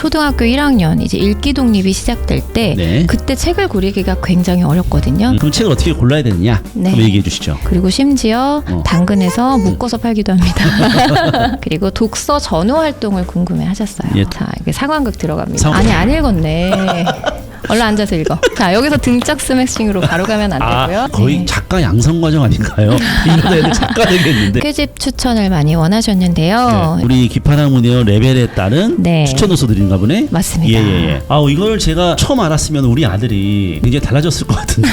초등학교 1학년 이제 읽기 독립이 시작될 때 네. 그때 책을 고르기가 굉장히 어렵거든요. 그럼 책을 어떻게 골라야 되느냐? 네. 한번 얘기해 주시죠. 그리고 심지어 당근에서 묶어서 팔기도 합니다. 그리고 독서 전후 활동을 궁금해 하셨어요. 예. 자, 이게 상황극 들어갑니다. 상황극. 아니, 안 읽었네. 얼른 앉아서 읽어. 자, 여기서 등짝 스매싱으로 바로 가면 안 되고요. 거의 네. 작가 양성 과정 아닌가요? 이러다 애들 작가 되겠는데. 쾌집 추천을 많이 원하셨는데요. 네. 우리 기파랑문의어 레벨에 따른 네. 추천 도서들인가 보네. 맞습니다. 예예예. 이걸 제가 처음 알았으면 우리 아들이 굉장히 달라졌을 것 같은데.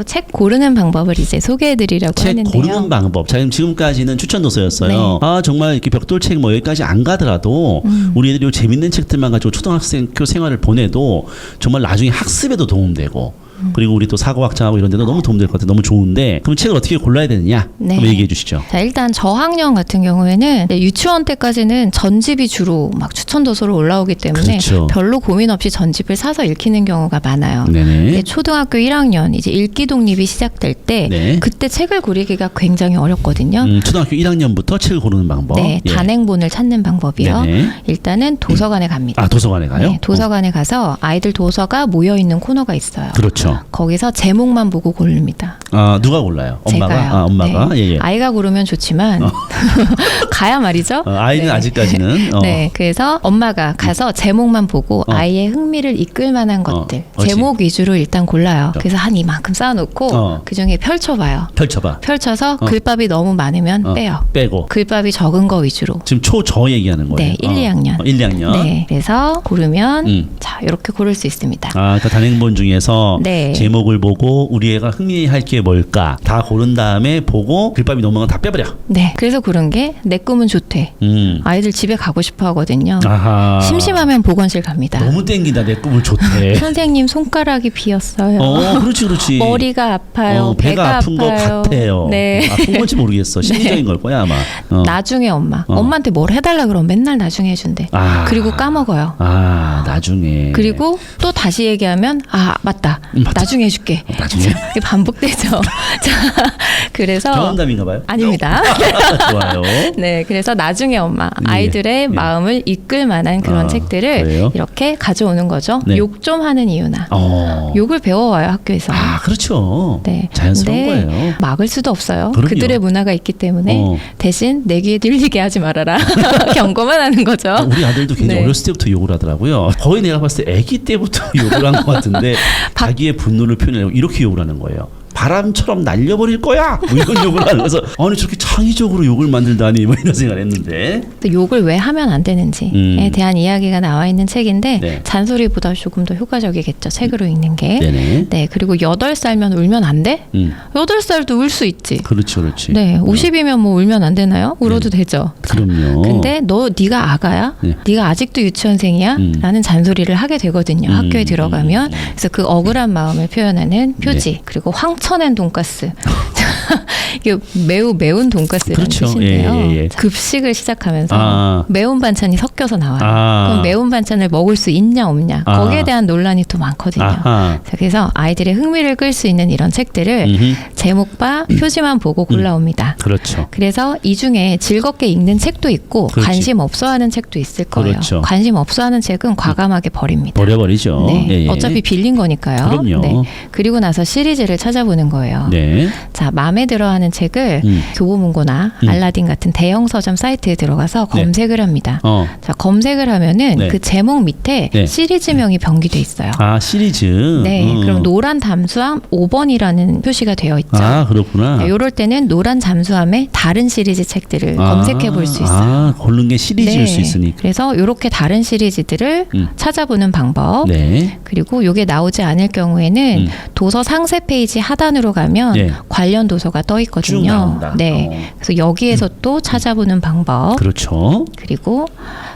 책 고르는 방법을 이제 소개해드리려고 책 하는데요. 고르는 방법. 자, 지금까지는 추천 도서였어요. 네. 정말 이렇게 벽돌책 뭐 여기까지 안 가더라도 우리 애들이 재밌는 책들만 가지고 초등학교 생활을 보내도 정말 나중에 학습에도 도움되고. 그리고 우리 또 사고학장하고 이런 데도 너무 도움될 것 같아요. 너무 좋은데 그럼 책을 어떻게 골라야 되느냐? 네. 한번 얘기해 주시죠. 자, 일단 저학년 같은 경우에는 유치원 때까지는 전집이 주로 막 추천 도서로 올라오기 때문에 그렇죠. 별로 고민 없이 전집을 사서 읽히는 경우가 많아요. 네네. 근데 초등학교 1학년 이제 읽기 독립이 시작될 때 네. 그때 책을 고르기가 굉장히 어렵거든요. 초등학교 1학년부터 책을 고르는 방법. 네, 예. 단행본을 찾는 방법이요. 네네. 일단은 도서관에 갑니다. 도서관에 가요? 네, 도서관에 가서 아이들 도서가 모여 있는 코너가 있어요. 그렇죠. 거기서 제목만 보고 고릅니다. 누가 골라요? 엄마가? 제가요. 엄마가? 네. 예. 아이가 고르면 좋지만 가야 말이죠. 아이는 네. 아직까지는. 네, 그래서 엄마가 가서 제목만 보고 아이의 흥미를 이끌 만한 것들 그렇지. 제목 위주로 일단 골라요. 그래서 한 이만큼 쌓아놓고 그 중에 펼쳐봐요. 펼쳐봐. 펼쳐서 글밥이 너무 많으면 빼요. 빼고. 글밥이 적은 거 위주로. 지금 초저 얘기하는 거예요. 네, 1, 2학년. 1, 2학년. 네, 그래서 고르면 자 이렇게 고를 수 있습니다. 그러니까 단행본 중에서 네. 제목을 보고 우리 애가 흥미할 게 뭘까 다 고른 다음에 보고 글밥이 넘어가면 다 빼버려. 네, 그래서 고른 게 내 꿈은 좋대. 아이들 집에 가고 싶어 하거든요. 아하. 심심하면 보건실 갑니다. 너무 땡기다. 내 꿈을 좋대. 선생님 손가락이 비었어요. 그렇지, 그렇지. 머리가 아파요. 배가 아픈 것 아파요. 같아요. 네. 아픈 건지 모르겠어. 심리적인 걸 거야 아마. 나중에 엄마한테 뭘 해달라 그러면 맨날 나중에 해준대. 그리고 까먹어요. 나중에. 그리고 또 다시 얘기하면 맞다. 나중에 해줄게. 나중에. 이게 반복되죠. 자, 그래서 경험담인가 봐요. 아닙니다. 좋아요. 네, 그래서 나중에 아이들의 마음을 이끌 만한 그런 책들을 그래요? 이렇게 가져오는 거죠. 네. 욕 좀 하는 이유나. 욕을 배워와요, 학교에서. 그렇죠. 네. 자연스러운 근데 거예요. 막을 수도 없어요. 그럼요. 그들의 문화가 있기 때문에 대신 내 귀에 들리게 하지 말아라. 경고만 하는 거죠. 우리 아들도 굉장히 네. 어렸을 때부터 욕을 하더라고요. 거의 내가 봤을 때 아기 때부터 욕을 한 것 같은데 자기의 분노를 표현하려고 이렇게 욕을 하는 거예요. 바람처럼 날려버릴 거야. 뭐 이런 욕을 하는 거서 아니 저렇게 창의적으로 욕을 만들다니 뭐 이런 생각을 했는데. 또 욕을 왜 하면 안 되는지에 대한 이야기가 나와 있는 책인데 네. 잔소리보다 조금 더 효과적이겠죠. 책으로 읽는 게. 네네. 네, 그리고 8살면 울면 안 돼? 8살도 울 수 있지. 그렇지, 그렇지. 네, 50이면 뭐 울면 안 되나요? 울어도 되죠. 그럼요. 근데 네가 아가야? 네. 네가 아직도 유치원생이야? 라는 잔소리를 하게 되거든요. 학교에 들어가면. 그래서 그 억울한 마음을 표현하는 표지. 네. 그리고 황천엔 돈가스. 이게 매우 매운 돈가스라는 그렇죠. 뜻인데요. 예. 급식을 시작하면서 매운 반찬이 섞여서 나와요. 그럼 매운 반찬을 먹을 수 있냐 없냐. 거기에 대한 논란이 또 많거든요. 그래서 아이들의 흥미를 끌 수 있는 이런 책들을 제목과 표지만 보고 골라옵니다. 그렇죠. 그래서 이 중에 즐겁게 읽는 책도 있고 그렇지. 관심 없어 하는 책도 있을 거예요. 그렇죠. 관심 없어 하는 책은 과감하게 버립니다. 버려버리죠. 네. 예. 어차피 빌린 거니까요. 그럼요. 네. 그리고 나서 시리즈를 찾아보는 거예요. 네. 자, 마음에 들어 하는 책을 교보문고나 알라딘 같은 대형 서점 사이트에 들어가서 검색을 합니다. 자, 검색을 하면은 네. 그 제목 밑에 네. 시리즈명이 병기돼 있어요. 시리즈. 네, 그럼 노란 잠수함 5번이라는 표시가 되어 있죠. 그렇구나. 네, 이럴 때는 노란 잠수함의 다른 시리즈 책들을 검색해 볼 수 있어요. 고른 게 시리즈일 수 있으니까. 그래서 이렇게 다른 시리즈들을 찾아보는 방법. 네. 그리고 이게 나오지 않을 경우에는 도서 상세 페이지 하단으로 가면 네. 관련 도서가 떠 쭉 있거든요. 나온다. 네. 그래서 여기에서 또 찾아보는 방법. 그렇죠. 그리고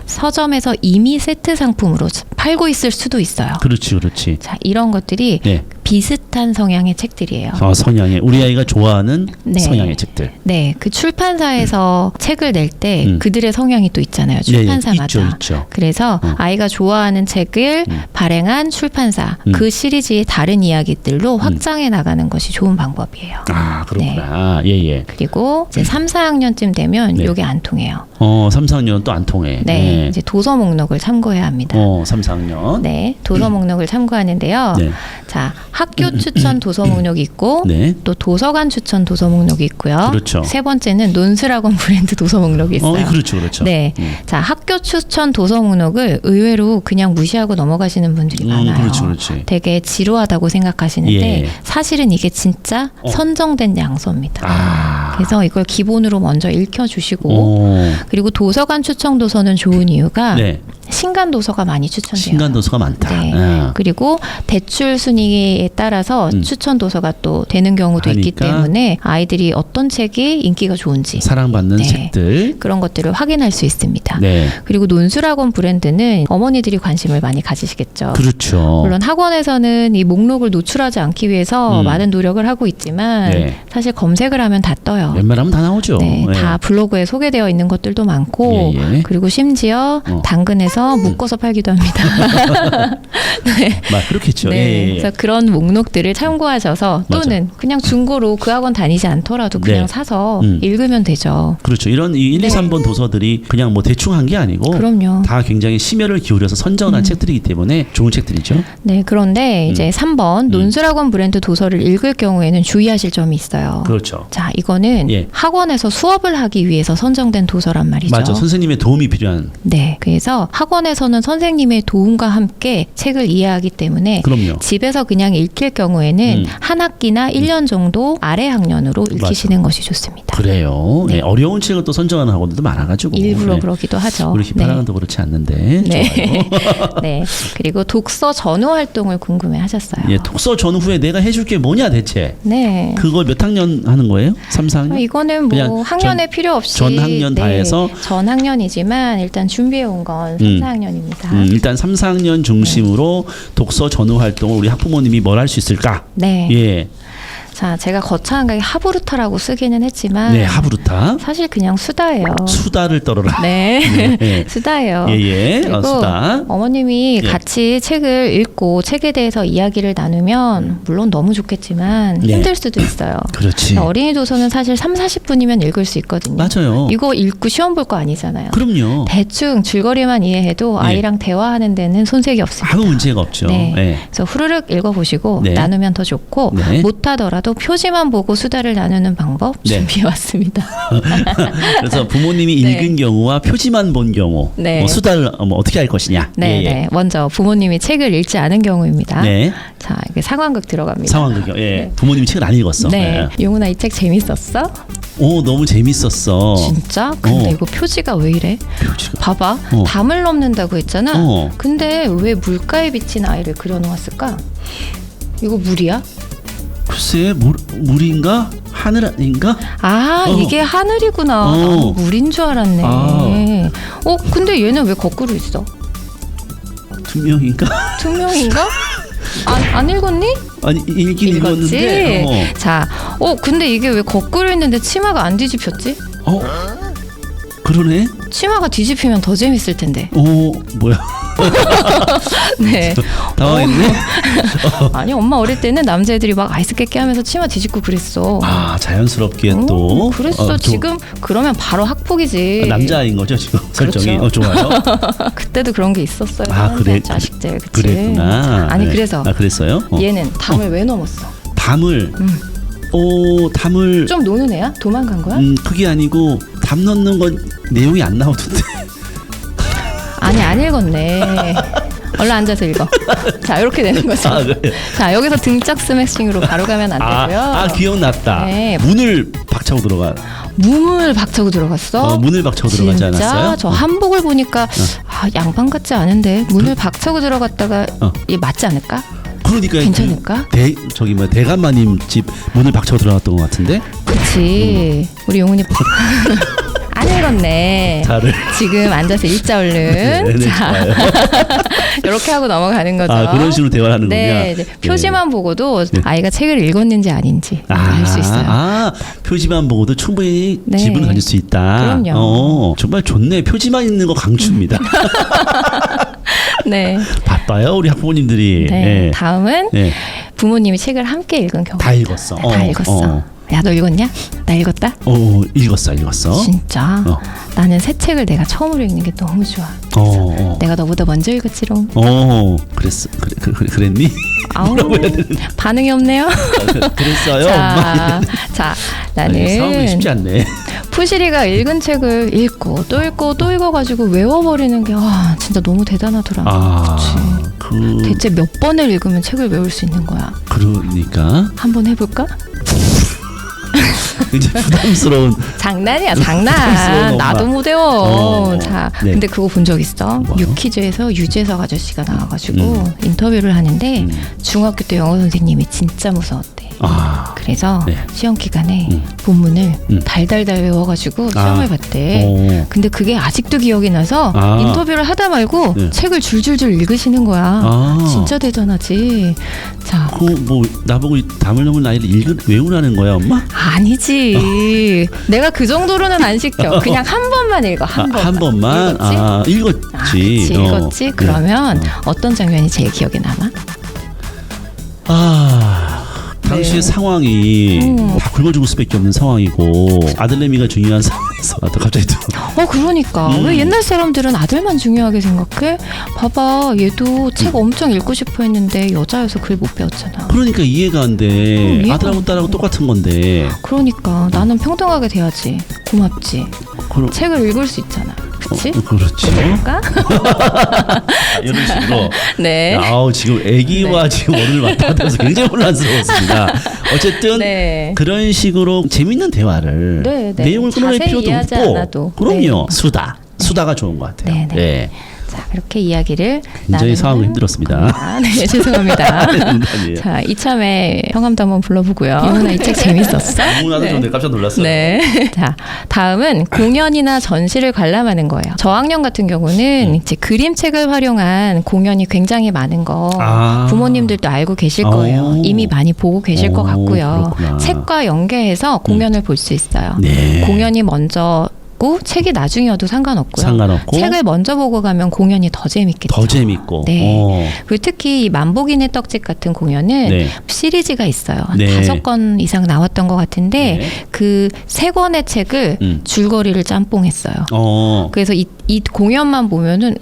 서점에서 이미 세트 상품으로 팔고 있을 수도 있어요. 그렇지. 자, 이런 것들이 네. 비슷한 성향의 책들이에요. 성향의 우리 아이가 좋아하는 네. 성향의 책들. 네, 그 출판사에서 책을 낼 때 그들의 성향이 또 있잖아요. 출판사마다. 있죠. 그래서 아이가 좋아하는 책을 발행한 출판사 그 시리즈의 다른 이야기들로 확장해 나가는 것이 좋은 방법이에요. 아, 그렇구나. 네. 예. 그리고 이제 3, 4학년쯤 되면 요게 안 통해요. 3, 4학년은 또 안 통해. 네, 이제 도서 목록을 참고해야 합니다. 3, 4학년. 네, 도서 목록을 참고하는데요. 네. 자, 학교 추천 도서 목록이 있고 네. 또 도서관 추천 도서 목록이 있고요. 그렇죠. 세 번째는 논술학원 브랜드 도서 목록이 있어요. 그렇죠. 네, 자, 학교 추천 도서 목록을 의외로 그냥 무시하고 넘어가시는 분들이 많아요. 그렇지. 되게 지루하다고 생각하시는데 사실은 이게 진짜 선정된 양서입니다. 그래서 이걸 기본으로 먼저 읽혀주시고 그리고 도서관 추천 도서는 좋은 이유가 신간 도서가 많이 추천돼요. 신간 도서가 많다. 네. 그리고 대출 순위에 따라서 추천 도서가 또 되는 경우도 있기 때문에 아이들이 어떤 책이 인기가 좋은지 사랑받는 책들 그런 것들을 확인할 수 있습니다. 네. 그리고 논술학원 브랜드는 어머니들이 관심을 많이 가지시겠죠. 그렇죠. 물론 학원에서는 이 목록을 노출하지 않기 위해서 많은 노력을 하고 있지만 사실 검색을 하면 다 떠요. 웬만하면 다 나오죠. 네, 다 블로그에 소개되어 있는 것들도 많고 그리고 심지어 당근에서 묶어서 팔기도 합니다. 네. 그렇겠죠. 네. 그래서 그런 목록들을 참고하셔서 또는 그냥 중고로 그 학원 다니지 않더라도 그냥 사서 읽으면 되죠. 그렇죠. 이런 1, 2, 3번 도서들이 그냥 뭐 대충 한 게 아니고 그럼요. 다 굉장히 심혈을 기울여서 선정한 책들이기 때문에 좋은 책들이죠. 네, 그런데 이제 3번 논술학원 브랜드 도서를 읽을 경우에는 주의하실 점이 있어요. 그렇죠. 자, 이거는 학원에서 수업을 하기 위해서 선정된 도서란 말이죠. 맞아. 선생님의 도움이 필요한. 네, 그래서 학원에서는 선생님의 도움과 함께 책을 이해하기 때문에 그럼요. 집에서 그냥 읽힐 경우에는 한 학기나 1년 정도 아래 학년으로 읽히시는 것이 좋습니다. 그래요. 네. 어려운 책을 또 선정하는 학원들도 많아가지고 일부러 그러기도 하죠. 우리 희파랑도 그렇지 않는데. 네. 네. 그리고 독서 전후 활동을 궁금해하셨어요. 독서 전후에 내가 해줄 게 뭐냐 대체. 네. 그걸 몇 학년 하는 거예요? 3, 4학년? 이거는 뭐 학년에 필요 없이 전 학년 다 해서 전 학년이지만 일단 준비해 온 건 3, 4학년입니다. 일단 3, 4학년 중심으로 독서 전후 활동을 우리 학부모님이 뭘 할 수 있을까? 네. 예. 자, 제가 거창하게 하부르타라고 쓰기는 했지만 하부르타. 사실 그냥 수다예요. 수다를 떨어라. 네. 수다예요. 그리고 수다. 어머님이 같이 책을 읽고 책에 대해서 이야기를 나누면 물론 너무 좋겠지만 힘들 수도 있어요. 그렇지. 어린이 도서는 사실 3, 40분이면 읽을 수 있거든요. 맞아요. 이거 읽고 시험 볼 거 아니잖아요. 그럼요. 대충 줄거리만 이해해도 아이랑 대화하는 데는 손색이 없습니다. 아무 문제가 없죠. 그래서 후루룩 읽어보시고 나누면 더 좋고 못하더라도 표지만 보고 수다를 나누는 방법 준비해왔습니다. 그래서 부모님이 읽은 경우와 표지만 본 경우 수다를 어떻게 할 것이냐. 먼저 부모님이 책을 읽지 않은 경우입니다. 자, 이게 상황극 들어갑니다. 상황극이요. 부모님이 책을 안 읽었어. 용훈아, 이 책 재밌었어? 너무 재밌었어. 진짜? 근데 이거 표지가 왜 이래? 봐봐. 담을 넘는다고 했잖아. 근데 왜 물가에 비친 아이를 그려놓았을까? 이거 물이야? 글쎄, 물인가? 하늘인가? 이게 하늘이구나. 물인 줄 알았네. 근데 얘는 왜 거꾸로 있어? 투명인가? 투명인가? 안 읽었니? 아니, 읽긴 읽었는데. 자, 근데 이게 왜 거꾸로 있는데 치마가 안 뒤집혔지? 그러네. 치마가 뒤집히면 더 재밌을 텐데. 뭐야? 네. 당황했네. 아니, 엄마 어릴 때는 남자애들이 막 아이스 깨끼 하면서 치마 뒤집고 그랬어. 자연스럽게 또. 그랬어. 지금 그러면 바로 학폭이지. 남자인 거죠 지금 설정이. 그렇죠. 좋아요. 그때도 그런 게 있었어요. 그래. 자식들. 그치? 그랬구나. 아니 그래서. 그랬어요? 얘는 담을 왜 넘었어? 담을. 담을. 좀 노는 애야? 도망간 거야? 그게 아니고 담 넣는 건 내용이 안 나오던데. 아니, 안 읽었네. 얼른 앉아서 읽어. 자, 이렇게 되는 거죠. 그래. 자, 여기서 등짝 스매싱으로 바로 가면 안 되고요. 기억났다. 문을 박차고 들어가. 문을 박차고 들어갔어? 문을 박차고 들어가지 않았어요? 저 한복을 보니까 양반 같지 않은데 문을 박차고 들어갔다가 이게 맞지 않을까? 그러니까 괜찮을까? 대감마님 집 문을 박차고 들어갔던 것 같은데. 그치. 우리 용훈이 안 읽었네. 읽었네. 자를. 지금 앉아서 읽자 얼른. 네, 자, 이렇게 하고 넘어가는 거죠. 그런 식으로 대화를 하는군요. 네, 이제 표지만 보고도 아이가 책을 읽었는지 아닌지 알 수 있어요. 표지만 보고도 충분히 네. 지분을 가질 수 있다. 그럼요. 정말 좋네. 표지만 있는 거 강추입니다. 네. 바빠요 우리 학부모님들이. 네. 네. 다음은 네. 부모님이 책을 함께 읽은 경우. 다 읽었어. 다 읽었어. 야, 너 읽었냐? 나 읽었다? 읽었어. 진짜? 나는 새 책을 내가 처음으로 읽는 게 너무 좋아. 내가 너보다 먼저 읽었지롱. 그랬니? 뭐라고 해야 되는? 반응이 없네요. 그랬어요. 자, 나는 상황이 쉽지 않네. 푸시리가 읽은 책을 읽고 또 읽고 또 읽어가지고 외워버리는 게 진짜 너무 대단하더라. 그치. 대체 몇 번을 읽으면 책을 외울 수 있는 거야? 그러니까 한번 해볼까? 이제 부담스러운. 장난이야, 장난. 나도 못 외워. 자, 네. 근데 그거 본 적 있어? 뭐요? 유퀴즈에서 유재석 아저씨가 나와가지고 인터뷰를 하는데 중학교 때 영어 선생님이 진짜 무서웠대. 그래서 네. 시험 기간에 본문을 달달달 외워가지고 시험을 봤대. 근데 그게 아직도 기억이 나서 인터뷰를 하다 말고 네. 책을 줄줄줄 읽으시는 거야. 진짜 대단하지. 자, 뭐 나보고 다물놓은 나이를 외우라는 거야, 엄마? 아니지. 내가 그 정도로는 안 시켜. 그냥 한 번만 읽어. 한 번만. 읽었지? 그치, 읽었지. 그러면 어떤 장면이 제일 기억에 남아? 당시의 상황이 다 굶어 죽을 수밖에 없는 상황이고 아들내미가 중요한 상황에서 갑자기 또 그러니까 왜 옛날 사람들은 아들만 중요하게 생각해? 봐봐, 얘도 책 엄청 읽고 싶어 했는데 여자여서 글 못 배웠잖아. 그러니까 이해가 안 돼. 아들하고 딸하고 똑같은 건데. 그러니까 나는 평등하게 돼야지. 고맙지. 책을 읽을 수 있잖아. 그치? 그렇죠. 그럴까? 이런 식으로. 네. 지금 아기와 지금 어른을 왔다 갔다 해서 굉장히 혼란스러웠습니다. 어쨌든 그런 식으로 재밌는 대화를 내용을 끊어낼 필요도 없고. 그럼요. 수다가 좋은 것 같아요. 네. 자, 그렇게 이야기를 굉장히 상황이 힘들었습니다. 네, 죄송합니다. 자, 이참에 성함도 한번 불러보고요. 이문아, 이 책 재밌었어? 이문아도 좀 깜짝 놀랐어요. 네. 자, 다음은 공연이나 전시를 관람하는 거예요. 저학년 같은 경우는 이제 그림책을 활용한 공연이 굉장히 많은 거 부모님들도 알고 계실 거예요. 이미 많이 보고 계실 것 같고요. 그렇구나. 책과 연계해서 공연을 볼 수 있어요. 네. 공연이 먼저 책이 나중이어도 상관없고요. 책을 먼저 보고 가면 공연이 더 재밌겠죠. 더 재밌고. 네. 그리고 특히 이 만복인의 떡집 같은 공연은 시리즈가 있어요. 한 5건 이상 나왔던 것 같은데 그 3권의 책을 줄거리를 짬뽕했어요. 그래서 이 공연만 보면은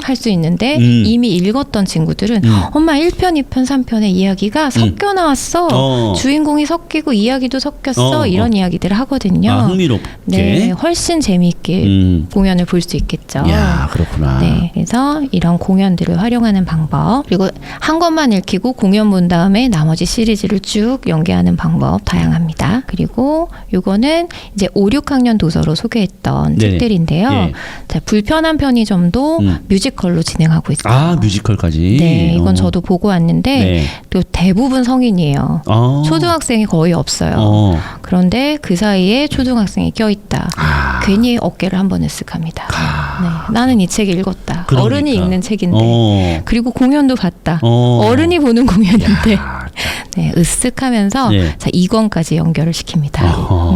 할 수 있는데 이미 읽었던 친구들은 엄마 1편, 2편, 3편의 이야기가 섞여 나왔어. 주인공이 섞이고 이야기도 섞였어. 이런 이야기들을 하거든요. 흥미롭게. 네, 훨씬 재미있게 공연을 볼 수 있겠죠. 야, 그렇구나. 네, 그래서 이런 공연들을 활용하는 방법, 그리고 한 권만 읽히고 공연 본 다음에 나머지 시리즈를 쭉 연계하는 방법 다양합니다. 그리고 요거는 이제 5, 6학년 도서로 소개했던 책들인데요. 자, 불편한 편의점도 뮤지컬로 진행하고 있어요. 뮤지컬까지? 네, 이건 저도 보고 왔는데 또 대부분 성인이에요. 초등학생이 거의 없어요. 그런데 그 사이에 초등학생이 껴있다. 괜히 어깨를 한 번에 쓱 합니다. 네, 나는 이 책 읽었다. 그러니까. 어른이 읽는 책인데 그리고 공연도 봤다. 어른이 보는 공연인데 네, 으쓱하면서 자, 2권까지 연결을 시킵니다.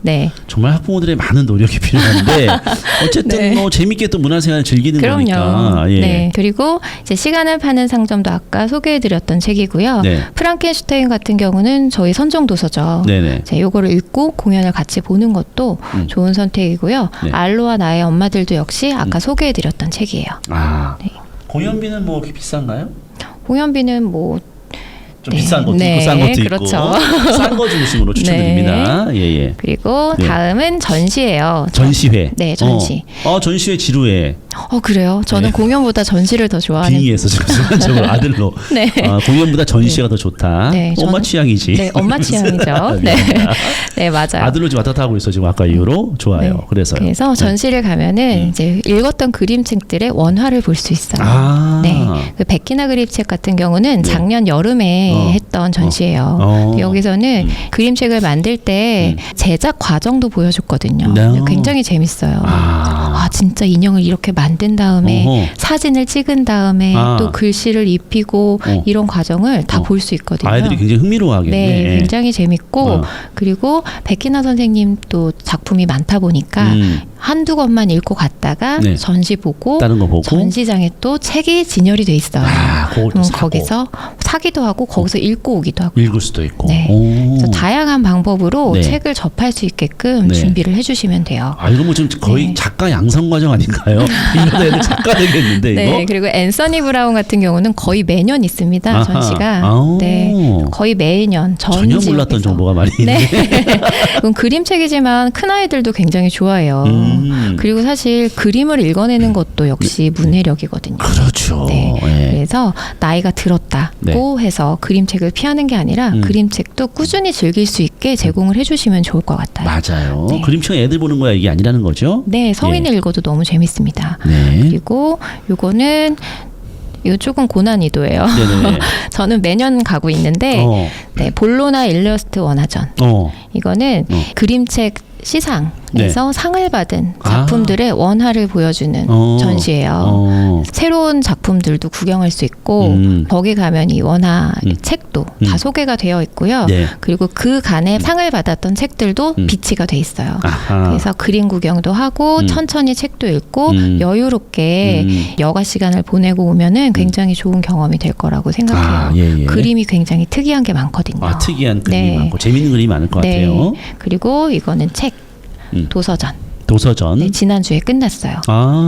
네. 정말 학부모들의 많은 노력이 필요한데 어쨌든 뭐 재밌게 또 문화생활을 즐기는 거니까. 네. 그리고 이제 시간을 파는 상점도 아까 소개해드렸던 책이고요. 프랑켄슈타인 같은 경우는 저희 선정 도서죠. 자, 요거를 읽고 공연을 같이 보는 것도 좋은 선택이고요. 알로와 나의 엄마들도 역시 아까 소개해드렸던 책이에요. 공연비는 뭐 비싼가요? 공연비는 뭐 좀 비싼 것도 있고 싼 것도 그렇죠. 있고 싼 거 중심으로 추천드립니다. 그리고 다음은 전시예요. 전시회. 네, 전시. 전시회 지루해. 그래요? 저는 공연보다 전시를 더 좋아하는. 빙의해서 지금 순간적으로 아들로. 공연보다 전시가 더 좋다. 엄마 취향이지. 네, 엄마 취향이죠. 네, 맞아요. 아들로 지금 왔다 갔다 하고 있어 지금 아까 이후로. 좋아요. 그래서 전시를 가면은 이제 읽었던 그림책들의 원화를 볼 수 있어요. 그 백희나 그림책 같은 경우는 작년 여름에 했던 전시예요. 여기서는 그림책을 만들 때 제작 과정도 보여줬거든요. 굉장히 재밌어요. 진짜 인형을 이렇게 만든 다음에 사진을 찍은 다음에 또 글씨를 입히고 이런 과정을 다 볼 수 있거든요. 아이들이 굉장히 흥미로워하겠네. 네, 굉장히 재밌고 그리고 백희나 선생님 또 작품이 많다 보니까 한두 권만 읽고 갔다가 전시 보고 다른 거 보고 전시장에 또 책이 진열이 돼 있어요. 그럼 거기서 사기도 하고 거기서 읽고 오기도 하고 읽을 수도 있고. 네. 그래서 다양한 방법으로 책을 접할 수 있게끔 준비를 해주시면 돼요. 이거 뭐 지금 거의 작가 양성 과정 아닌가요? 이러다 애들 작가 되겠는데 이거? 네, 그리고 앤서니 브라운 같은 경우는 거의 매년 있습니다. 전시가. 네, 거의 매년 전혀 몰랐던 정보가 많이 있네. 그럼 그림책이지만 큰 아이들도 굉장히 좋아해요. 그리고 사실 그림을 읽어내는 것도 역시 문해력이거든요. 그렇죠. 네. 그래서 나이가 들었다고 해서 그림책을 피하는 게 아니라 그림책도 꾸준히 즐길 수 있게 제공을 해주시면 좋을 것 같아요. 맞아요. 그림책은 애들 보는 거야 이게 아니라는 거죠? 네, 성인이 읽어도 너무 재밌습니다. 그리고 요거는 이쪽은 고난이도예요. 저는 매년 가고 있는데 볼로나 일러스트 원화전. 이거는 그림책 시상에서 상을 받은 작품들의 원화를 보여주는 전시예요. 새로운 작품들도 구경할 수 있고 거기 가면 이 원화 책도 다 소개가 되어 있고요. 그리고 그 간에 상을 받았던 책들도 비치가 돼 있어요. 그래서 그림 구경도 하고 천천히 책도 읽고 여유롭게 여가 시간을 보내고 오면은 굉장히 좋은 경험이 될 거라고 생각해요. 그림이 굉장히 특이한 게 많거든요. 특이한 그림이 많고 재밌는 그림이 많을 것 같아요. 그리고 이거는 책. 도서전. 네, 지난주에 끝났어요.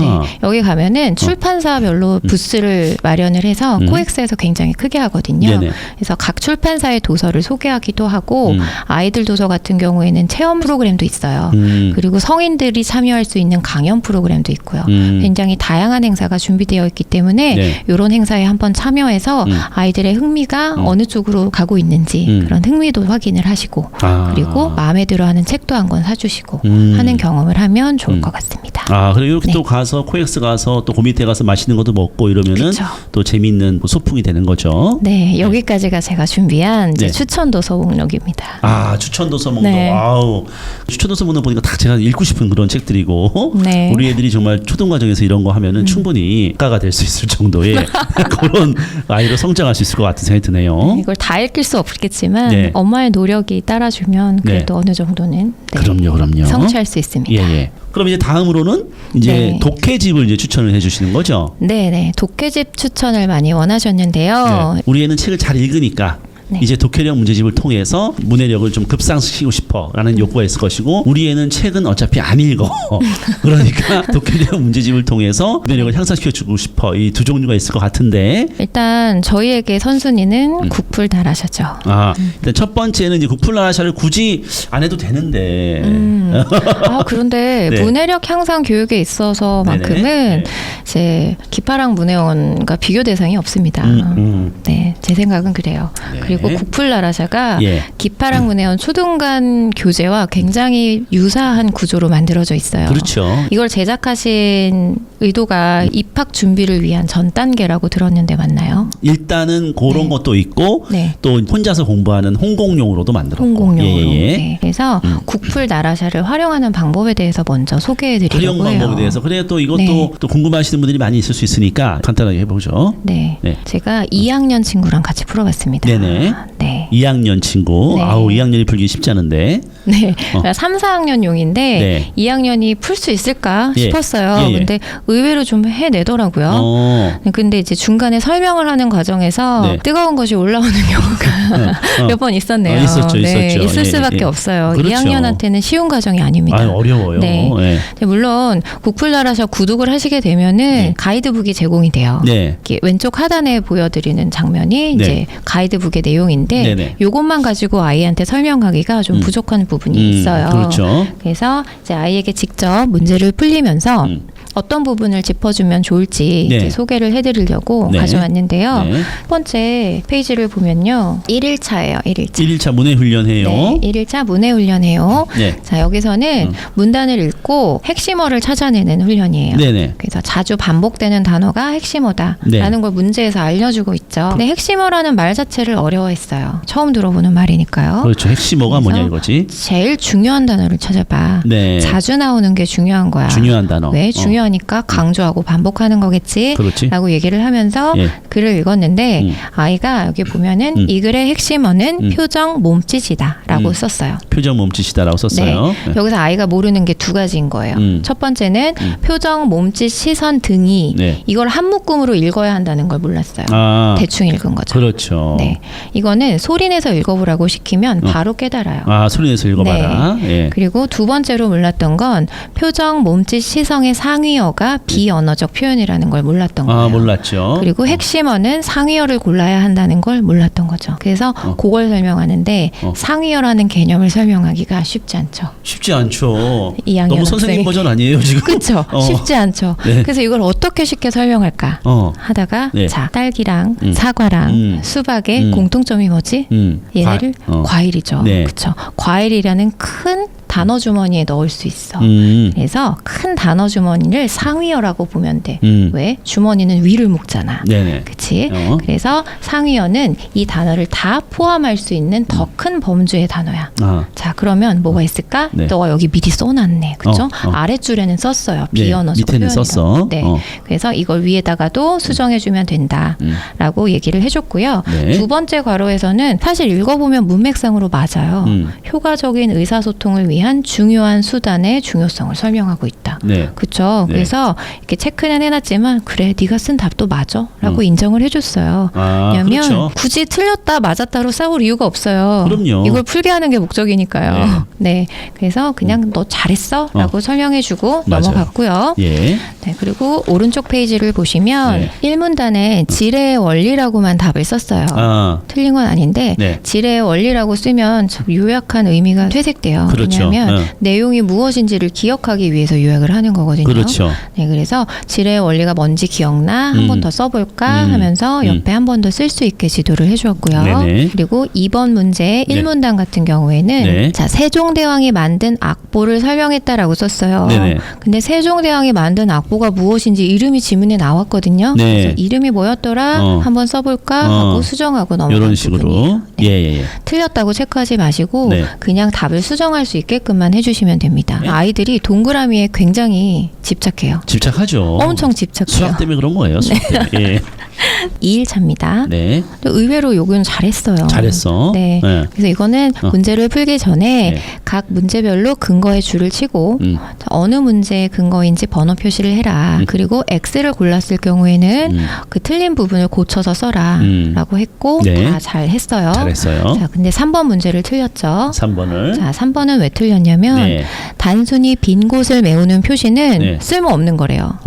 네, 여기 가면은 출판사별로 부스를 마련을 해서 코엑스에서 굉장히 크게 하거든요. 그래서 각 출판사의 도서를 소개하기도 하고 아이들 도서 같은 경우에는 체험 프로그램도 있어요. 그리고 성인들이 참여할 수 있는 강연 프로그램도 있고요. 굉장히 다양한 행사가 준비되어 있기 때문에 이런 행사에 한번 참여해서 아이들의 흥미가 어느 쪽으로 가고 있는지 그런 흥미도 확인을 하시고 그리고 마음에 들어하는 책도 한 권 사주시고 하는 경험을 하면 좋을 것 같습니다. 그리고 이렇게 또 가서 코엑스 가서 또 고밑에 가서 맛있는 것도 먹고 이러면은 또 재미있는 소풍이 되는 거죠. 네, 여기까지가 제가 준비한 이제 추천 도서 목록입니다. 추천 도서 목록. 추천 도서 목록 보니까 다 제가 읽고 싶은 그런 책들이고 우리 애들이 정말 초등 과정에서 이런 거 하면은 충분히 작가가 될 수 있을 정도의 그런 아이로 성장할 수 있을 것 같은 생각이 드네요. 이걸 다 읽을 수 없겠지만 엄마의 노력이 따라주면 그래도 어느 정도는 그럼요. 성취할 수 있습니다. 그럼 이제 다음으로는 이제 독해집을 이제 추천을 해주시는 거죠? 네, 독해집 추천을 많이 원하셨는데요. 우리 애는 책을 잘 읽으니까 이제 독해력 문제집을 통해서 문해력을 좀 급상시키고 싶어라는 욕구가 있을 것이고 우리 애는 책은 어차피 안 읽어. 그러니까 독해력 문제집을 통해서 문해력을 향상시켜주고 싶어. 이 두 종류가 있을 것 같은데 일단 저희에게 선순위는 국풀나라샤죠. 일단 첫 번째는 이제 국풀나라샤를 굳이 안 해도 되는데 그런데 문해력 향상 교육에 있어서만큼은 이제 기파랑 문해원과 비교 대상이 없습니다. 네, 제 생각은 그래요. 그리고 국풀나라샤가 기파랑 문해원 초등간 교재와 굉장히 유사한 구조로 만들어져 있어요. 그렇죠. 이걸 제작하신 의도가 입학 준비를 위한 전 단계라고 들었는데 맞나요? 일단은 그런 것도 있고 또 혼자서 공부하는 홍공용으로도 만들었고. 홍공용으로. 그래서 국풀나라샤를 활용하는 방법에 대해서 먼저 소개해드리려고 활용 해요. 방법에 대해서. 그래 또 이것도 또 궁금하시는 분들이 많이 있을 수 있으니까 간단하게 해보죠. 제가 2학년 친구랑 같이 풀어봤습니다. 2학년 친구. 2학년이 풀기 쉽지 않은데. 3, 4학년용인데 2학년이 풀 수 있을까 싶었어요. 근데 의외로 좀 해내더라고요. 근데 이제 중간에 설명을 하는 과정에서 뜨거운 것이 올라오는 경우가 몇 번 있었네요. 있었죠. 있을 수밖에 없어요. 그렇죠. 2학년한테는 쉬운 과정이 아닙니다. 어려워요. 물론 국풀나라샤 구독을 하시게 되면은 가이드북이 제공이 돼요. 이렇게 왼쪽 하단에 보여드리는 장면이 이제 가이드북의 내용인데 이것만 가지고 아이한테 설명하기가 좀 부족한 부분이 있어요. 그렇죠. 그래서 이제 아이에게 직접 문제를 풀리면서 어떤 부분을 짚어주면 좋을지 네. 이제 소개를 해드리려고 네. 가져왔는데요. 네. 첫 번째 페이지를 보면요. 1일차예요. 1일차. 1일차 문해훈련해요. 네, 1일차 문해훈련해요. 네. 자, 여기서는 문단을 읽고 핵심어를 찾아내는 훈련이에요. 네네. 그래서 자주 반복되는 단어가 핵심어다라는 네. 걸 문제에서 알려주고 있죠. 근데 핵심어라는 말 자체를 어려워했어요. 처음 들어보는 말이니까요. 그렇죠. 핵심어가 그래서 뭐냐 이거지. 제일 중요한 단어를 찾아봐. 네. 자주 나오는 게 중요한 거야. 중요한 단어. 왜? 중요하니까 강조하고 반복하는 거겠지. 그렇지. 라고 얘기를 하면서 예. 글을 읽었는데 아이가 여기 보면은 이 글의 핵심어는 표정 몸짓이다 라고 썼어요. 표정 몸짓이다라고 썼어요. 네. 여기서 아이가 모르는 게 두 가지인 거예요. 첫 번째는 표정, 몸짓, 시선 등이 네. 이걸 한 묶음으로 읽어야 한다는 걸 몰랐어요. 아, 대충 읽은 거죠. 그렇죠. 네, 이거는 소리 내서 읽어보라고 시키면 바로 깨달아요. 아, 소리 내서 읽어봐라. 네. 예. 그리고 두 번째로 몰랐던 건 표정, 몸짓, 시성의 상위어가 비언어적 표현이라는 걸 몰랐던 거예요. 아, 몰랐죠. 그리고 핵심어는 상위어를 골라야 한다는 걸 몰랐던 거죠. 그래서 그걸 설명하는데 상위어라는 개념을 설명하기가 쉽지 않죠. 쉽지 않죠. 2학년 너무 선생님 학생이. 버전 아니에요 지금? 그렇죠. 쉽지 않죠. 네. 그래서 이걸 어떻게 쉽게 설명할까 하다가 네. 자, 딸기랑 사과랑 수박의 공통점이 뭐지? 얘네를 과일이죠. 네. 그렇죠. 과일이라는 큰 단어 주머니에 넣을 수 있어. 그래서 큰 단어 주머니를 상위어라고 보면 돼. 왜? 주머니는 위를 묶잖아. 네네. 그치? 그래서 상위어는 이 단어를 다 포함할 수 있는 더 큰 범주의 단어야. 아. 자, 그러면 뭐가 있을까? 네. 너가 여기 미리 써놨네. 그쵸? 아랫줄에는 썼어요. 네, 비언어적 밑에는 표현이라고. 썼어. 네. 그래서 이걸 위에다가도 수정해주면 된다라고 얘기를 해줬고요. 네. 두 번째 괄호에서는 사실 읽어보면 문맥상으로 맞아요. 효과적인 의사소통을 위한 중요한 수단의 중요성을 설명하고 있다. 네. 그렇죠. 네. 그래서 이렇게 체크는 해놨지만 그래 네가 쓴 답도 맞아라고 인정을 해줬어요. 아, 왜냐하면 그렇죠. 굳이 틀렸다 맞았다로 싸울 이유가 없어요. 그럼요. 이걸 풀게 하는 게 목적이니까요. 네. 그래서 그냥 너 잘했어라고 설명해주고 맞아요. 넘어갔고요. 예. 네, 그리고 오른쪽 페이지를 보시면 네. 1문단에 지뢰의 원리라고만 답을 썼어요. 아. 틀린 건 아닌데 네. 지뢰의 원리라고 쓰면 참 요약한 의미가 퇴색돼요. 그렇죠. 왜냐하면 내용이 무엇인지를 기억하기 위해서 요약을 하는 거거든요. 그렇죠. 네, 그래서 지뢰의 원리가 뭔지 기억나? 한 번 더 써볼까? 하면서 옆에 한 번 더 쓸 수 있게 지도를 해주었고요. 네네. 그리고 2번 문제 네. 1문단 같은 경우에는 네. 자, 세종대왕이 만든 악보를 설명했다라고 썼어요. 네네. 근데 세종대왕이 만든 악보가 무엇인지 이름이 지문에 나왔거든요. 네. 그래서 이름이 뭐였더라? 한번 써볼까? 하고 수정하고 넘어간 이런 식으로. 부분이에요. 네. 예. 틀렸다고 체크하지 마시고 네. 그냥 답을 수정할 수 있게끔만 해주시면 됩니다. 네. 아이들이 동그라미에 굉장히 집착해요. 집착하죠. 엄청 집착해요. 수학 때문에 그런 거예요. 수학 때문에. 예. 2일차입니다. 네. 의외로 요건 잘했어요. 잘했어. 네. 네. 그래서 이거는 문제를 풀기 전에 네. 각 문제별로 근거의 줄을 치고 자, 어느 문제의 근거인지 번호 표시를 해라. 그리고 X를 골랐을 경우에는 그 틀린 부분을 고쳐서 써라. 라고 했고 네. 다 잘했어요. 잘했어요. 자, 근데 3번 문제를 틀렸죠. 3번을. 자, 3번은 왜 틀렸냐면 네. 단순히 빈 곳을 메우는 표시는 네. 쓸모없는 거래요.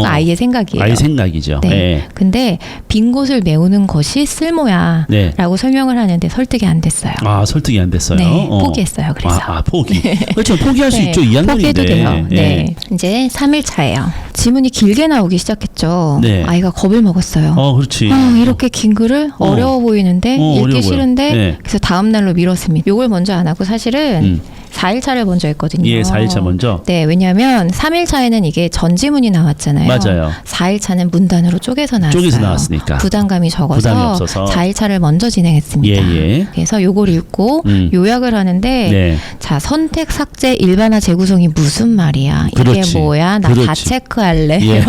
아이의 생각이에요. 아이 생각이죠. 네. 네. 근데 빈 곳을 메우는 것이 쓸모야 네. 라고 설명을 하는데 설득이 안 됐어요. 아, 설득이 안 됐어요. 네, 포기했어요. 그래서. 포기. 그렇죠. 포기할 수 네, 있죠. 2학년인데. 포기해도 돼요. 네. 이제 3일차예요. 지문이 길게 나오기 시작했죠. 네. 아이가 겁을 먹었어요. 그렇지. 이렇게 긴 글을 어려워 보이는데 읽기 어려워 보여. 싫은데 네. 그래서 다음 날로 미뤘습니다. 요걸 먼저 안 하고 사실은 4일차를 먼저 했거든요. 예, 4일차 먼저. 네, 왜냐하면 3일차에는 이게 전지문이 나왔잖아요. 맞아요. 4일차는 문단으로 쪼개서 나왔어요. 쪼개서 나왔으니까. 부담감이 적어서 부담이 없어서. 4일차를 먼저 진행했습니다. 예. 그래서 요걸 읽고 요약을 하는데 네. 자, 선택, 삭제, 일반화, 재구성이 무슨 말이야? 그렇지. 이게 뭐야? 나 다 그렇지. 체크할래. 예.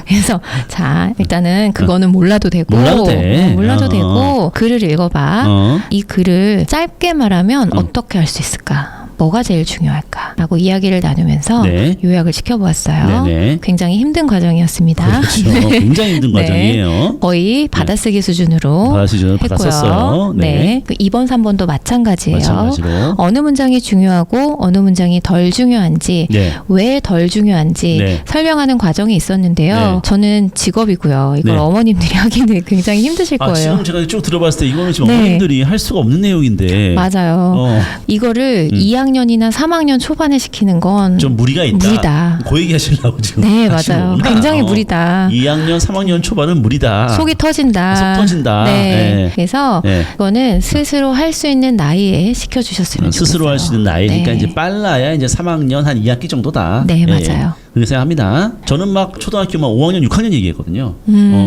그래서 자, 일단은 그거는 몰라도 되고 몰라도 돼. 몰라도 되고 글을 읽어봐. 이 글을 짧게 말하면 어떻게 할 수 있을까? 뭐가 제일 중요할까? 라고 이야기를 나누면서 네. 요약을 시켜보았어요. 네네. 굉장히 힘든 과정이었습니다. 그렇죠. 굉장히 힘든 과정이에요. 거의 받아쓰기 수준으로 받아쓰기로 했고요. 받았었어요. 네. 그 2번, 3번도 마찬가지예요. 마찬가지로. 어느 문장이 중요하고 어느 문장이 덜 중요한지 네. 왜 덜 중요한지 네. 설명하는 과정이 있었는데요. 네. 저는 직업이고요. 이걸 네. 어머님들이 하기는 굉장히 힘드실 거예요. 지금 제가 쭉 들어봤을 때 이거는 지금 네. 어머님들이 할 수가 없는 내용인데. 맞아요. 이거를 2학년 2학년이나 3학년 초반에 시키는 건 좀 무리가 있다. 무리다. 그 얘기 하시려고 지금. 네, 맞아요. 굉장히 무리다. 2학년, 3학년 초반은 무리다. 속이 터진다. 속 터진다. 네. 네. 그래서 네. 이거는 스스로 할 수 있는 나이에 시켜주셨으면 좋겠어요. 스스로 할 수 있는 나이. 네. 그러니까 이제 빨라야 이제 3학년 한 2학기 정도다. 네, 맞아요. 그렇게 생각합니다. 저는 막 초등학교만 5학년, 6학년 얘기했거든요.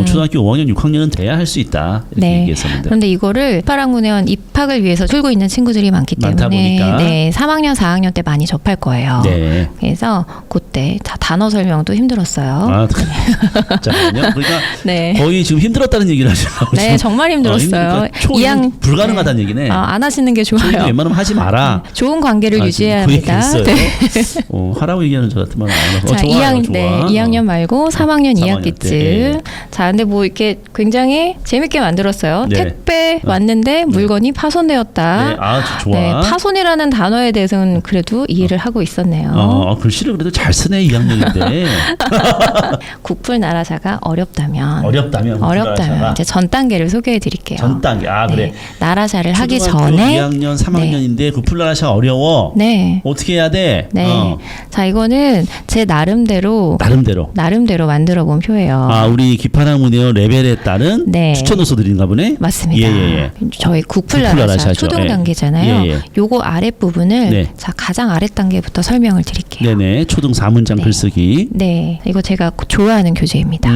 초등학교 5학년, 6학년은 돼야 할 수 있다. 이렇게 네. 얘기했었는데. 그런데 이거를 파랑문회원 입학을 위해서 들고 있는 친구들이 많기 많다 때문에 보니까. 네, 3학년, 4학년 때 많이 접할 거예요. 네. 그래서 그때 다 단어 설명도 힘들었어요. 아, 잠깐만요. 그러니까 네. 거의 지금 힘들었다는 얘기를 하시라고. 네, 정말 힘들었어요. 초이는 불가능하다는 얘기네. 안 하시는 게 초이는 좋아요. 웬만하면 하지 마라. 좋은 관계를 유지해야 그 합니다. 얘기했어요. 네. 하라고 얘기하는 저 같으면 안 하고. 자, 좋아요, 2학년, 좋아. 네, 2학년 말고 3학년 2학기쯤. 때. 자, 근데 뭐 이렇게 굉장히 재밌게 만들었어요. 네. 택배 왔는데 물건이 파손되었다. 네, 아, 좋아. 네, 파손이라는 단어에 대해서는 그래도 이해를 하고 있었네요. 글씨를 그래도 잘 쓰네 2학년인데. 국풀 나라사가 어렵다면 나라사가. 이제 전 단계를 소개해 드릴게요. 전 단계. 아, 그래. 네, 나라사를 하기 초등학교 전에 2학년, 3학년인데 구플라라샤 어려워. 네. 어떻게 해야 돼? 네. 자, 이거는 제 나름대로 만들어 본 표예요. 아, 우리 기파랑 문의어 레벨에 따른 네. 추천도서 드린가 보네. 맞습니다. 예. 저희 국풀나라사 국풀나라샤죠. 초등 단계잖아요. 예. 요거 아랫 부분을 네. 자, 가장 아랫 단계부터 설명을 드릴게요. 네네. 초등 4문장 네. 글쓰기. 네. 이거 제가 좋아하는 교재입니다.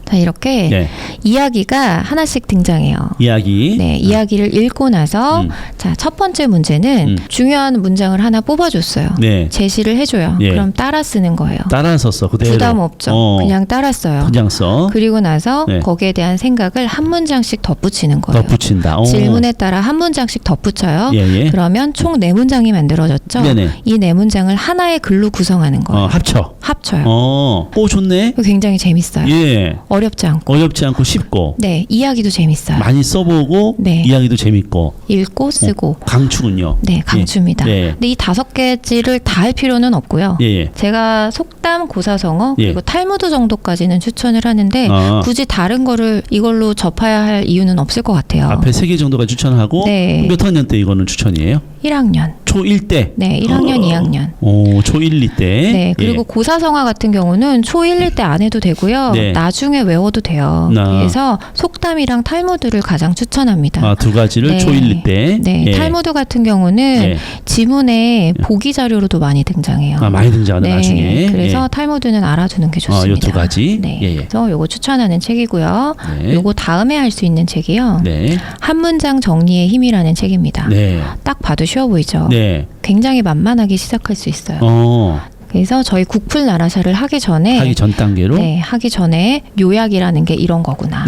자, 이렇게 네. 이야기가 하나씩 등장해요. 이야기. 네, 이야기를 읽고 나서 자, 첫 번째 문제는 중요한 문장을 하나 뽑아줬어요. 네. 제시를 해줘요. 예. 그럼 따라 쓰는 거예요. 따라 썼어. 그대로. 부담 없죠. 그냥 따라 써요. 그냥 써. 그리고 나서 네. 거기에 대한 생각을 한 문장씩 덧붙이는 거예요. 덧붙인다. 질문에 따라 한 문장씩 덧붙여요. 예. 그러면 총 4문장이 만들어졌죠. 네네. 이 4문장을 하나의 글로 구성하는 거예요. 합쳐요. 오, 좋네. 굉장히 재밌어요. 예. 어렵지 않고 쉽고. 네, 이야기도 재밌어요. 많이 써보고 네. 이야기도 재밌고. 읽고 쓰고. 강추군요. 네, 강추입니다. 예. 근데 이 5개지를 다 할 필요는 없고요. 예. 제가 속담, 고사성어 예. 그리고 탈무드 정도까지는 추천을 하는데 굳이 다른 거를 이걸로 접해야 할 이유는 없을 것 같아요. 앞에 3개 정도가 추천하고 네. 몇 학년 때 이거는 추천이에요? 1학년. 초1 때. 네, 1학년, 2학년. 오, 초1, 2 때. 네, 그리고 고사성어 같은 경우는 초1, 2 때 안 해도 되고요. 네. 나중에 외워도 돼요. 그래서 속담이랑 탈무드를 가장 추천합니다. 아, 두 가지를 네. 초1, 2 때. 네, 예. 탈무드 같은 경우는 지문에 보기 자료로도 많이 등장해요. 아, 많이 등장하네, 네, 나중에. 그래서 탈무드는 알아두는 게 좋습니다. 요 두 가지. 네, 예. 그래서 요거 추천하는 책이고요. 네. 요거 다음에 할 수 있는 책이요. 네. 한 문장 정리의 힘이라는 책입니다. 네. 딱 봐도 쉬워 보이죠? 네. 굉장히 만만하게 시작할 수 있어요. 그래서 저희 국풀 나라샤를 하기 전에 하기 전 단계로. 네, 하기 전에 요약이라는 게 이런 거구나.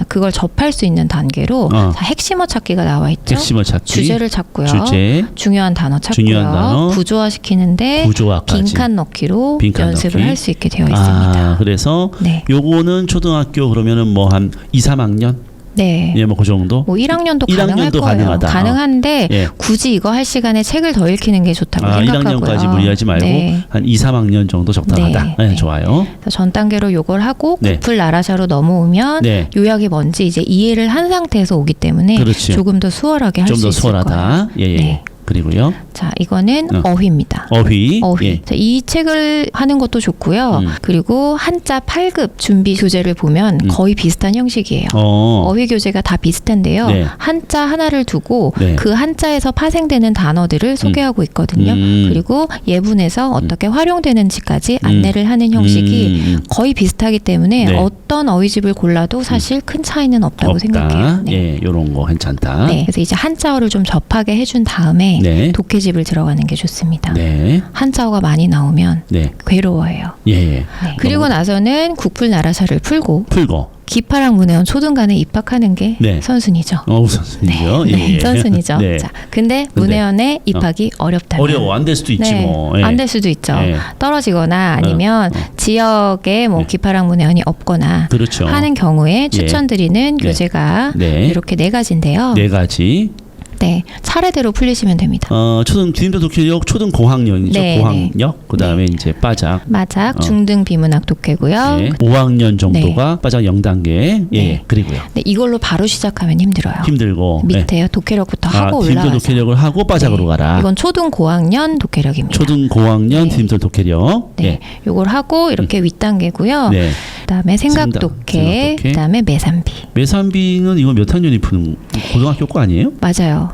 그걸 접할 수 있는 단계로 자, 핵심어 찾기가 나와 있죠. 핵심어 찾기. 주제를 찾고요. 주제. 중요한 단어 찾고요. 중요한 단어. 구조화시키는데 구조화까지. 빈칸 넣기로 빈칸 연습을 넣기. 할 수 있게 되어 있습니다. 그래서 네. 요거는 초등학교 그러면은 뭐 한 2, 3학년? 네. 예, 뭐 그 정도. 뭐 1학년도 가능할 1학년도 거예요. 가능하다. 가능한데 예. 굳이 이거 할 시간에 책을 더 읽히는 게 좋다고 생각하고요. 1학년까지 무리하지 말고 네. 한 2, 3학년 정도 적당하다. 네. 좋아요. 그래서 전 단계로 요걸 하고 네. 국풀 나라샤로 넘어오면 네. 요약이 뭔지 이제 이해를 한 상태에서 오기 때문에 그렇죠. 조금 더 수월하게 할 수 좀 더 있을 수월하다. 거예요. 예. 네. 그리고요. 자, 이거는 어휘입니다. 어휘. 예. 자, 이 책을 하는 것도 좋고요. 그리고 한자 8급 준비 교재를 보면 거의 비슷한 형식이에요. 어휘 교재가 다 비슷한데요. 네. 한자 하나를 두고 네. 그 한자에서 파생되는 단어들을 소개하고 있거든요. 그리고 예문에서 어떻게 활용되는지까지 안내를 하는 형식이 거의 비슷하기 때문에 네. 어떤 어휘집을 골라도 사실 큰 차이는 없다고 생각해요. 네. 예, 요런 거 괜찮다. 네, 그래서 이제 한자어를 좀 접하게 해준 다음에 네. 독해집을 들어가는 게 좋습니다. 네. 한자어가 많이 나오면 네. 괴로워해요. 예. 네. 그리고 나서는 국풀 나라샤를 풀고 기파랑 문혜원 초등간에 입학하는 게 네. 선순위죠. 선순위죠. 네, 예. 선순위죠. 네. 자, 근데 문혜원에 입학이 어렵다면 어려워. 안 될 수도 있지 네, 뭐. 예. 안 될 수도 있죠. 예. 떨어지거나 아니면 지역에 뭐 기파랑 문혜원이 없거나 그렇죠. 하는 경우에 추천드리는 교재가 네. 이렇게 4가지인데요. 4가지. 네, 차례대로 풀리시면 됩니다. 초등 디딤돌 독해력 초등 고학년이죠. 네, 고학력. 그다음에 네. 이제 빠작. 마작, 중등 비문학 독해고요. 네. 5학년 정도가 빠작 0단계. 예. 그리고요. 네, 이걸로 바로 시작하면 힘들어요. 힘들고 밑에요. 독해력부터 하고 디딤돌 올라가서. 독해력을 하고 빠작으로 가라. 이건 초등 고학년 독해력입니다. 초등 고학년 디딤돌 독해력. 네. 요걸 하고 이렇게 윗단계고요. 네. 그다음에 생각 독해, 그다음에 매산비. 매산비는 이거 몇 학년이 푸는 고등학교 거 아니에요? 맞아요.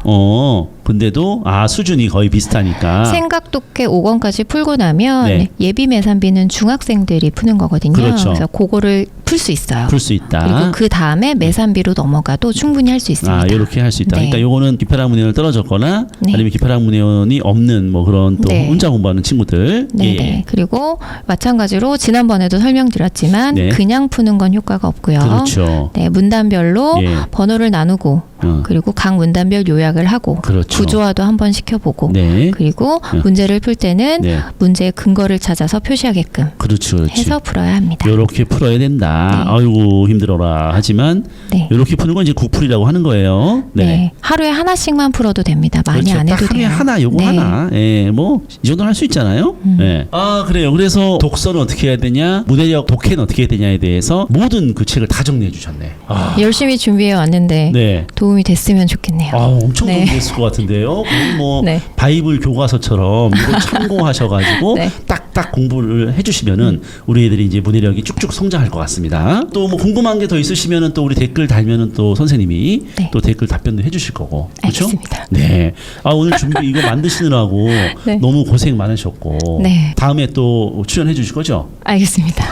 근데도 수준이 거의 비슷하니까. 생각 독해 5권까지 풀고 나면 네. 예비 매산비는 중학생들이 푸는 거거든요. 그렇죠. 그래서 그거를 풀 수 있어요. 풀 수 있다. 그리고 그 다음에 매산비로 넘어가도 충분히 할 수 있습니다. 이렇게 할 수 있다. 네. 그러니까 요거는 기파락 문해원을 떨어졌거나 네. 아니면 기파락 문해원이 없는 뭐 그런 또 네. 혼자 공부하는 친구들. 네. 예. 그리고 마찬가지로 지난번에도 설명드렸지만 네. 그냥 푸는 건 효과가 없고요. 그렇죠. 네, 문단별로 예. 번호를 나누고 그리고 각 문단별 요약을 하고 그렇죠. 구조화도 한번 시켜보고 네. 그리고 문제를 풀 때는 네. 문제의 근거를 찾아서 표시하게끔 그렇죠. 해서 풀어야 합니다. 요렇게 풀어야 된다. 네. 아이고 힘들어라. 하지만 네. 요렇게 푸는 건 이제 국풀이라고 하는 거예요. 네. 하루에 하나씩만 풀어도 됩니다. 많이 그렇죠. 안 해도 딱 하루에 돼요. 하나, 요거 네. 하나. 예, 뭐 이 정도는 할 수 있잖아요. 예. 그래요. 그래서 독서는 어떻게 해야 되냐, 문해력 독해는 어떻게 해야 되냐에 대해서 모든 그 책을 다 정리해 주셨네. 열심히 준비해 왔는데 네. 도움이 됐으면 좋겠네요. 엄청 네. 도움이 됐을 것 같은데요. 거의 뭐 네. 바이블 교과서처럼 이거 참고하셔가지고 네. 딱딱 공부를 해주시면은 우리 애들이 이제 문해력이 쭉쭉 성장할 것 같습니다. 또 뭐 궁금한 게 더 있으시면은 또 우리 댓글 달면은 또 선생님이 네. 또 댓글 답변도 해주실 거고. 그렇죠? 알겠습니다. 네. 오늘 준비 이거 만드시느라고 네. 너무 고생 많으셨고 네. 다음에 또 출연해 주실 거죠? 알겠습니다.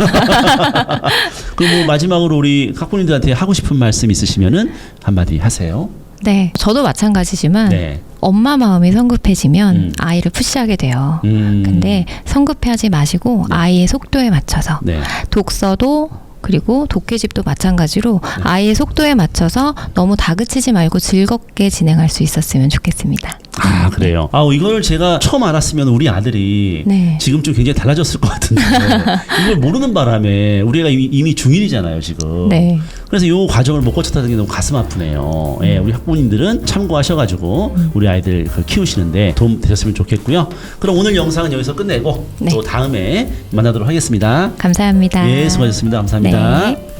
그럼 뭐 마지막으로 우리 학부모님들한테 하고 싶은 말씀 있으시면은 한마디 하세요. 네, 저도 마찬가지지만 네. 엄마 마음이 성급해지면 아이를 푸시하게 돼요. 근데 성급해하지 마시고 아이의 속도에 맞춰서 네. 독서도 그리고 독해집도 마찬가지로 아이의 속도에 맞춰서 너무 다그치지 말고 즐겁게 진행할 수 있었으면 좋겠습니다. 그래요. 이걸 제가 처음 알았으면 우리 아들이 네. 지금 좀 굉장히 달라졌을 것 같은데 이걸 모르는 바람에 우리 애가 이미 중1이잖아요 지금. 네. 그래서 이 과정을 못 거쳤다는 게 너무 가슴 아프네요. 예, 우리 학부모님들은 참고하셔가지고 우리 아이들 키우시는데 도움 되셨으면 좋겠고요. 그럼 오늘 영상은 여기서 끝내고 네. 또 다음에 만나도록 하겠습니다. 감사합니다. 예, 수고하셨습니다. 감사합니다. 네.